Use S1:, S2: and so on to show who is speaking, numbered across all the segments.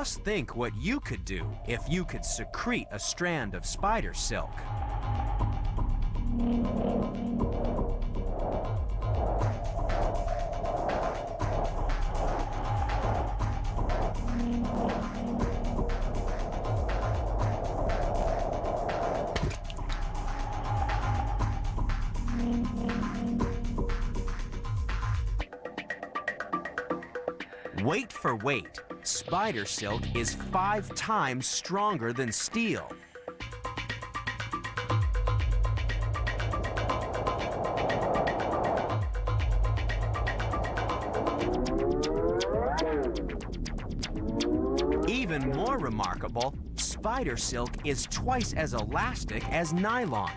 S1: Just think what you could do if you could secrete a strand of spider silk. Weight for weight, spider silk is 5 times stronger than steel. Even more remarkable, spider silk is twice as elastic as nylon.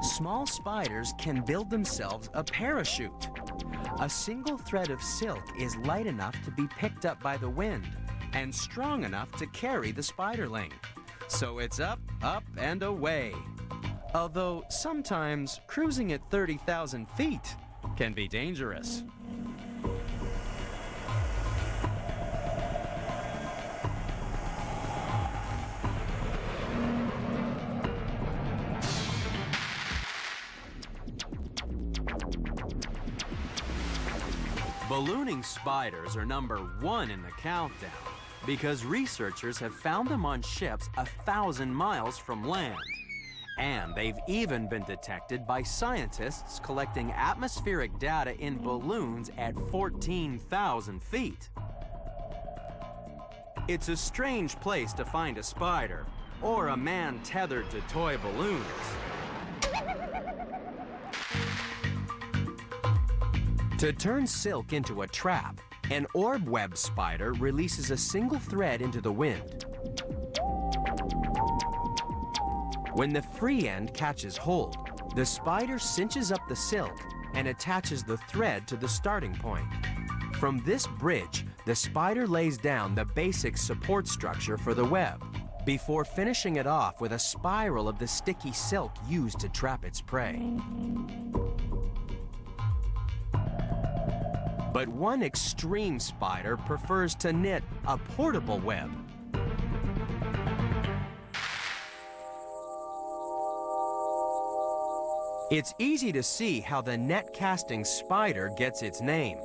S1: Small spiders can build themselves a parachute. A single thread of silk is light enough to be picked up by the wind and strong enough to carry the spiderling. So it's up, up, and away. Although sometimes cruising at 30,000 feet can be dangerous. Ballooning spiders are #1 in the countdown because researchers have found them on ships 1,000 miles from land. And they've even been detected by scientists collecting atmospheric data in balloons at 14,000 feet. It's a strange place to find a spider or a man tethered to toy balloons. To turn silk into a trap, an orb web spider releases a single thread into the wind. When the free end catches hold, the spider cinches up the silk and attaches the thread to the starting point. From this bridge, the spider lays down the basic support structure for the web, before finishing it off with a spiral of the sticky silk used to trap its prey. But one extreme spider prefers to knit a portable web. It's easy to see how the net-casting spider gets its name.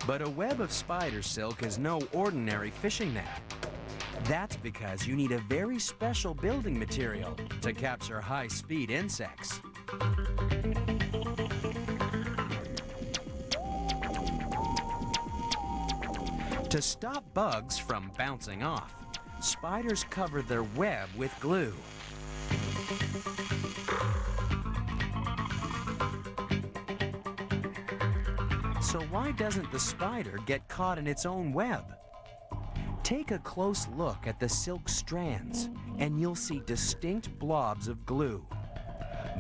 S1: But a web of spider silk is no ordinary fishing net. That's because you need a very special building material to capture high-speed insects. To stop bugs from bouncing off, spiders cover their web with glue. So why doesn't the spider get caught in its own web? Take a close look at the silk strands, and you'll see distinct blobs of glue.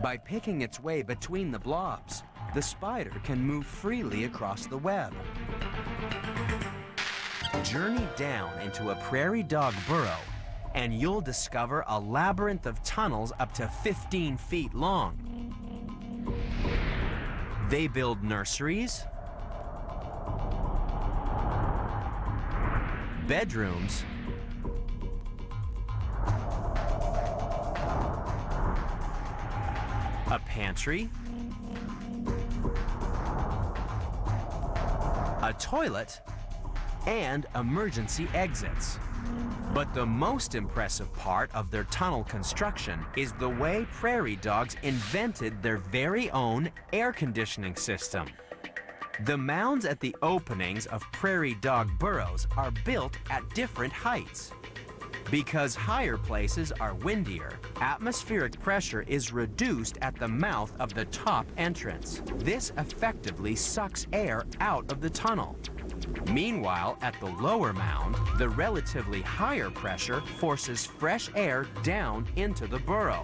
S1: By picking its way between the blobs, the spider can move freely across the web. Journey down into a prairie dog burrow, and you'll discover a labyrinth of tunnels up to 15 feet long. They build nurseries, bedrooms, a pantry, a toilet, and emergency exits. But the most impressive part of their tunnel construction is the way prairie dogs invented their very own air conditioning system. The mounds at the openings of prairie dog burrows are built at different heights. Because higher places are windier, atmospheric pressure is reduced at the mouth of the top entrance. This effectively sucks air out of the tunnel. Meanwhile, at the lower mound, the relatively higher pressure forces fresh air down into the burrow.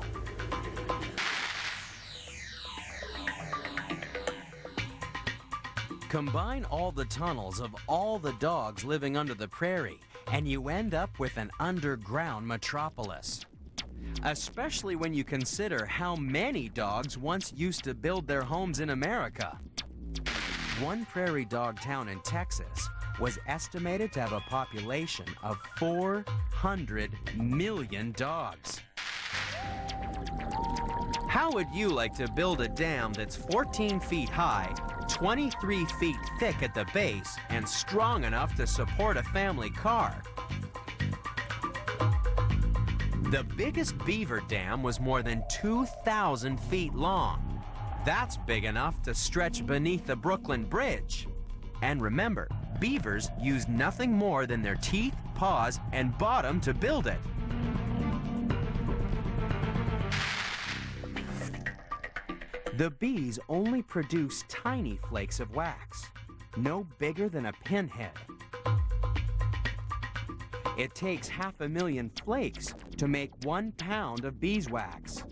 S1: Combine all the tunnels of all the dogs living under the prairie, and you end up with an underground metropolis. Especially when you consider how many dogs once used to build their homes in America. One prairie dog town in Texas was estimated to have a population of 400 million dogs. How would you like to build a dam that's 14 feet high, 23 feet thick at the base, and strong enough to support a family car? The biggest beaver dam was more than 2,000 feet long. That's big enough to stretch beneath the Brooklyn Bridge. And remember, beavers use nothing more than their teeth, paws, and bottom to build it. The bees only produce tiny flakes of wax, no bigger than a pinhead. It takes 500,000 flakes to make 1 pound of beeswax.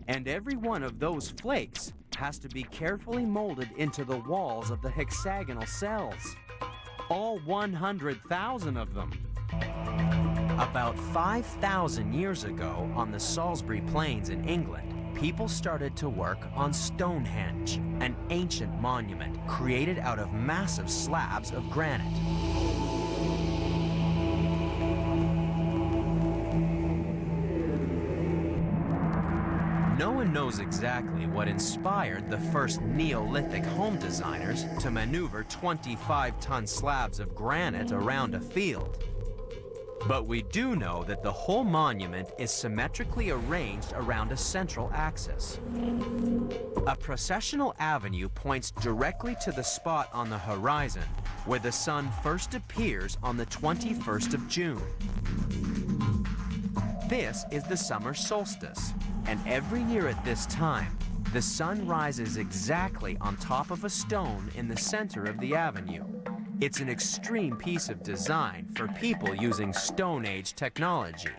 S1: And every one of those flakes has to be carefully molded into the walls of the hexagonal cells. All 100,000 of them. About 5,000 years ago, on the Salisbury Plains in England, people started to work on Stonehenge, an ancient monument created out of massive slabs of granite. No one knows exactly what inspired the first Neolithic home designers to maneuver 25-ton slabs of granite around a field. But we do know that the whole monument is symmetrically arranged around a central axis. A processional avenue points directly to the spot on the horizon where the sun first appears on the 21st of June. This is the summer solstice, and every year at this time, the sun rises exactly on top of a stone in the center of the avenue. It's an extreme piece of design for people using Stone Age technology.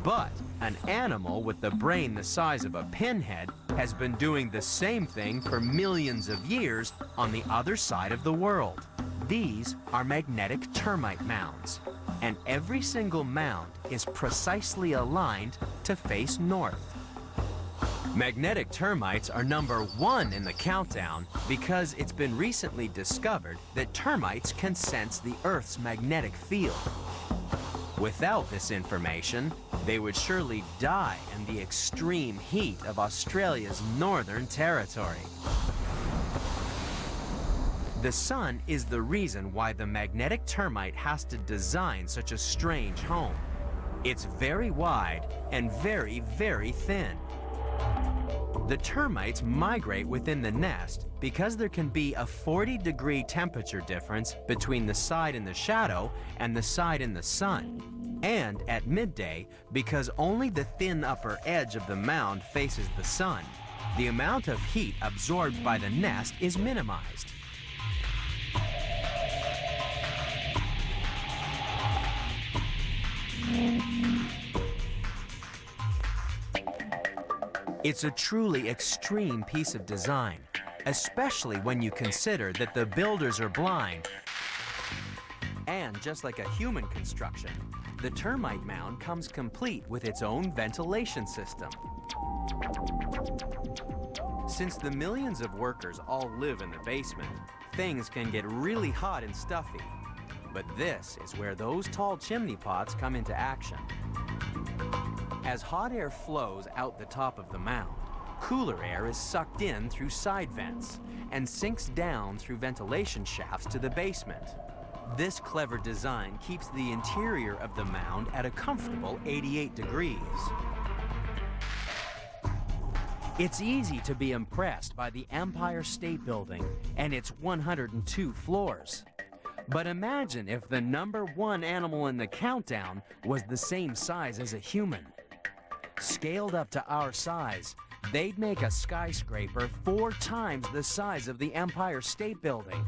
S1: But an animal with the brain the size of a pinhead has been doing the same thing for millions of years on the other side of the world. These are magnetic termite mounds, and every single mound is precisely aligned to face north. Magnetic termites are number 1 in the countdown because it's been recently discovered that termites can sense the Earth's magnetic field. Without this information, they would surely die in the extreme heat of Australia's Northern Territory. The sun is the reason why the magnetic termite has to design such a strange home. It's very wide and very, very thin. The termites migrate within the nest because there can be a 40-degree temperature difference between the side in the shadow and the side in the sun. And at midday, because only the thin upper edge of the mound faces the sun, the amount of heat absorbed by the nest is minimized. It's a truly extreme piece of design, especially when you consider that the builders are blind. And just like a human construction, the termite mound comes complete with its own ventilation system. Since the millions of workers all live in the basement, things can get really hot and stuffy. But this is where those tall chimney pots come into action. As hot air flows out the top of the mound, cooler air is sucked in through side vents and sinks down through ventilation shafts to the basement. This clever design keeps the interior of the mound at a comfortable 88 degrees. It's easy to be impressed by the Empire State Building and its 102 floors. But imagine if the number 1 animal in the countdown was the same size as a human. Scaled up to our size, they'd make a skyscraper 4 times the size of the Empire State Building.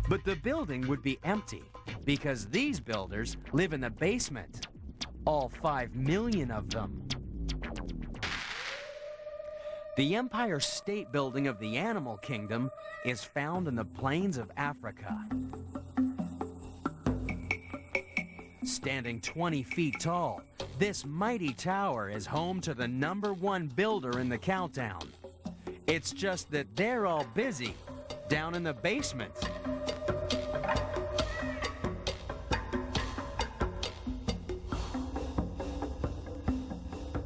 S1: But the building would be empty because these builders live in the basement. All 5 million of them. The Empire State Building of the Animal Kingdom is found in the plains of Africa. Standing 20 feet tall, this mighty tower is home to the #1 builder in the countdown. It's just that they're all busy down in the basement.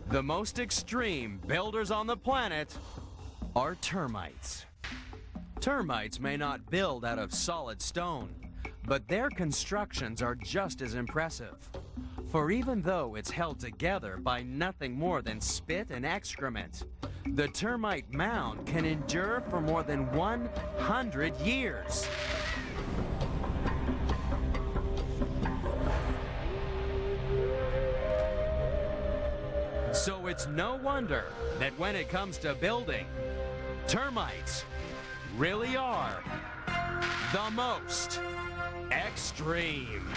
S1: The most extreme builders on the planet are termites. Termites may not build out of solid stone, but their constructions are just as impressive. For even though it's held together by nothing more than spit and excrement, the termite mound can endure for more than 100 years. So it's no wonder that when it comes to building, termites really are the most extreme.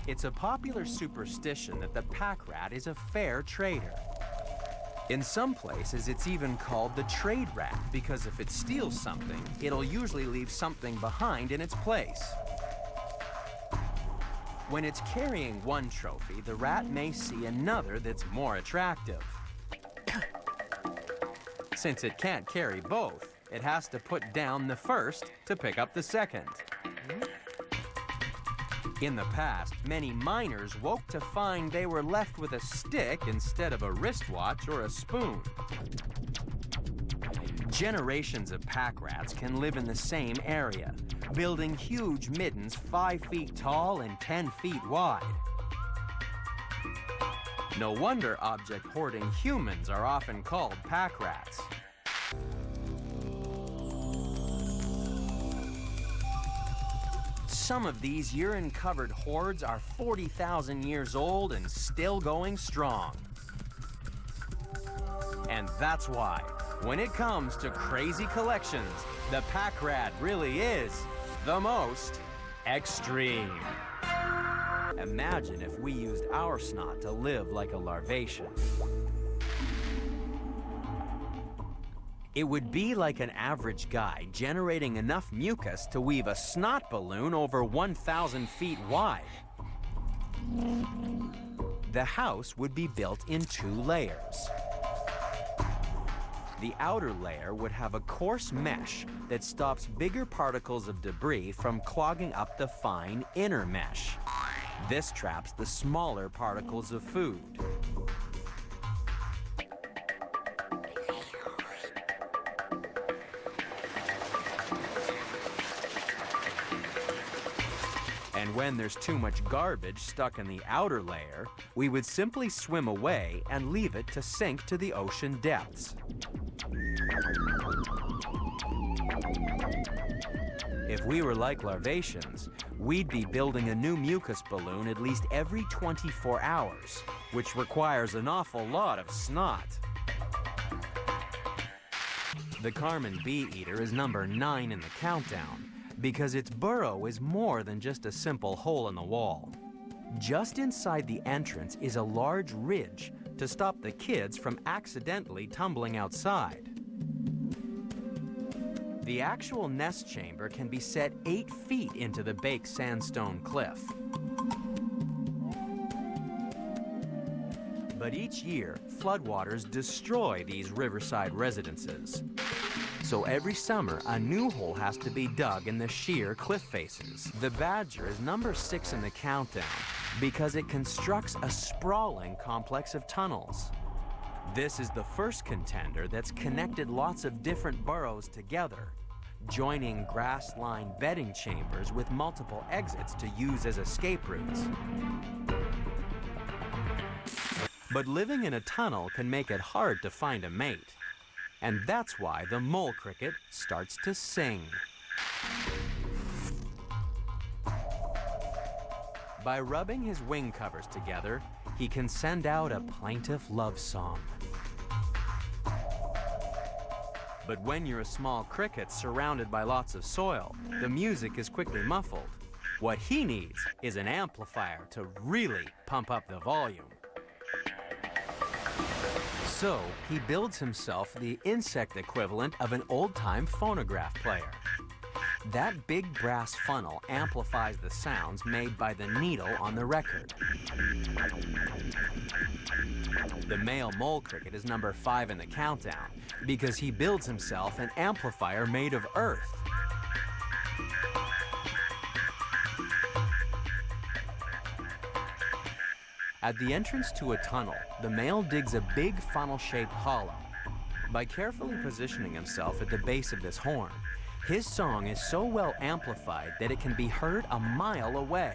S1: It's a popular superstition that the pack rat is a fair trader. In some places, it's even called the trade rat because if it steals something, it'll usually leave something behind in its place. When it's carrying one trophy, the rat may see another that's more attractive. Since it can't carry both, it has to put down the first to pick up the second. In the past, many miners woke to find they were left with a stick instead of a wristwatch or a spoon. Generations of pack rats can live in the same area, building huge middens 5 feet tall and 10 feet wide. No wonder object-hoarding humans are often called pack rats. Some of these urine-covered hordes are 40,000 years old and still going strong. And that's why, when it comes to crazy collections, the pack rat really is the most extreme. Imagine if we used our snot to live like a larvation. It would be like an average guy generating enough mucus to weave a snot balloon over 1,000 feet wide. The house would be built in 2 layers. The outer layer would have a coarse mesh that stops bigger particles of debris from clogging up the fine inner mesh. This traps the smaller particles of food. And when there's too much garbage stuck in the outer layer, we would simply swim away and leave it to sink to the ocean depths. If we were like larvaceans, we'd be building a new mucus balloon at least every 24 hours, which requires an awful lot of snot. The Carmen bee eater is number 9 in the countdown because its burrow is more than just a simple hole in the wall. Just inside the entrance is a large ridge to stop the kids from accidentally tumbling outside. The actual nest chamber can be set 8 feet into the baked sandstone cliff. But each year, floodwaters destroy these riverside residences. So every summer, a new hole has to be dug in the sheer cliff faces. The badger is number 6 in the countdown because it constructs a sprawling complex of tunnels. This is the first contender that's connected lots of different burrows together, joining grass-lined bedding chambers with multiple exits to use as escape routes. But living in a tunnel can make it hard to find a mate. And that's why the mole cricket starts to sing. By rubbing his wing covers together, he can send out a plaintive love song. But when you're a small cricket surrounded by lots of soil, the music is quickly muffled. What he needs is an amplifier to really pump up the volume. So he builds himself the insect equivalent of an old-time phonograph player. That big brass funnel amplifies the sounds made by the needle on the record. The male mole cricket is number 5 in the countdown because he builds himself an amplifier made of earth. At the entrance to a tunnel, the male digs a big funnel-shaped hollow. By carefully positioning himself at the base of this horn, his song is so well amplified that it can be heard a mile away.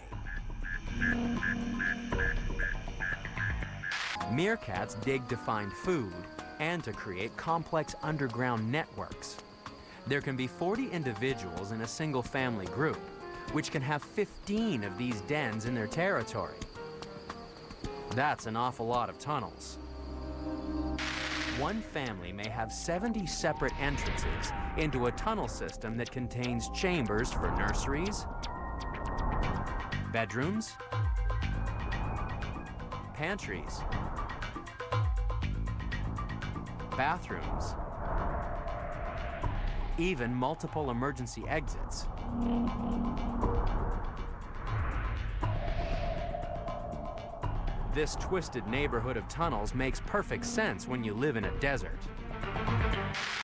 S1: Meerkats dig to find food and to create complex underground networks. There can be 40 individuals in a single family group, which can have 15 of these dens in their territory. That's an awful lot of tunnels. One family may have 70 separate entrances into a tunnel system that contains chambers for nurseries, bedrooms, pantries, bathrooms, even multiple emergency exits. This twisted neighborhood of tunnels makes perfect sense when you live in a desert.